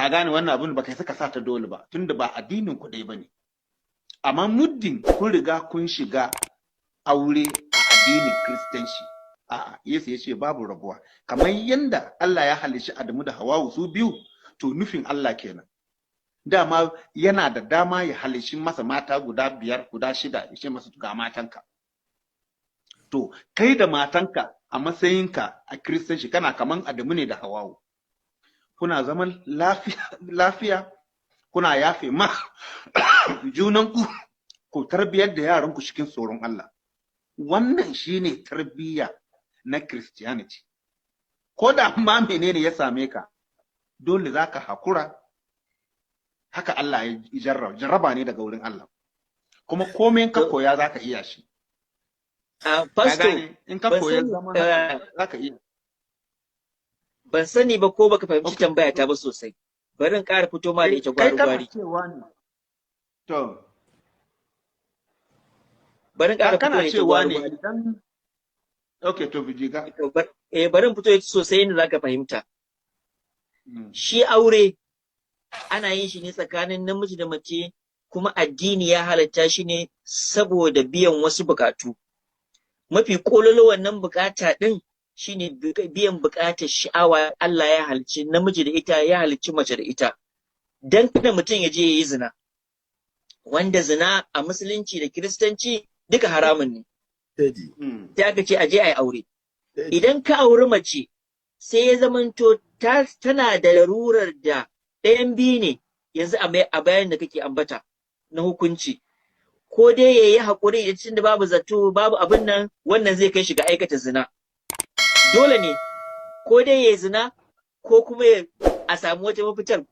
ka gane wannan abin ba kai saka sa ta dole ba tunda ba addinin ku ɗaya bane amma muddin kun riga kun shiga aure a addinin kristanci a'a Yesu ya ce babu rabuwa kamar yanda Allah ya halicci Adamu da Hawwa su biyu to nufin Allah kenan dama yana da dama ya halicci masa mata guda 5 guda 6 ya ce masa ga matanka to kai da matanka a matsayinka a kristanci kana kaman Adamu ne da Hawwa kuna zaman lafiya kuna yafe ma junanku ku tarbiyar da yaranku cikin tsoron Allah wannan shine tarbiyya na Christianity ko da ma menene ya same ka dole zaka hakura haka Allah ya jarraba ne daga wurin Allah kuma komai ka koya zaka iya shi pastor in ka koya zaman zaka iya ban sani ba ko baka fahimci tambaya ta ba sosai bari in ƙara fito ma da ita gwari-gwari to bari in ƙara fito da ita gwari okay to bijiga bari in fito sosai inda zaka fahimta shi aure ana yin shi ne tsakanin namiji da mace kuma addini ya halatta shi ne saboda biyan wasu bukatu mafi kololo wannan bukata din shine biyan bukatar sha'awa Allah ya halicci namiji da ita ya halicci mace da ita dan kada mutum ya je yayi zina wanda zina a musulunci da kiristanci duka haramun ne sai aka ce aje ayi aure idan ka auri mace sai ya zamanto tana da larurar da ɗayan biyu ne yanzu a bayan da kake ambata na hukunci ko dai yayi haƙuri da tunda babu zato babu abin nan wannan zai kai shi ga aikata zina dole ne ko dai yayi zina ko kuma a samu wata mafitar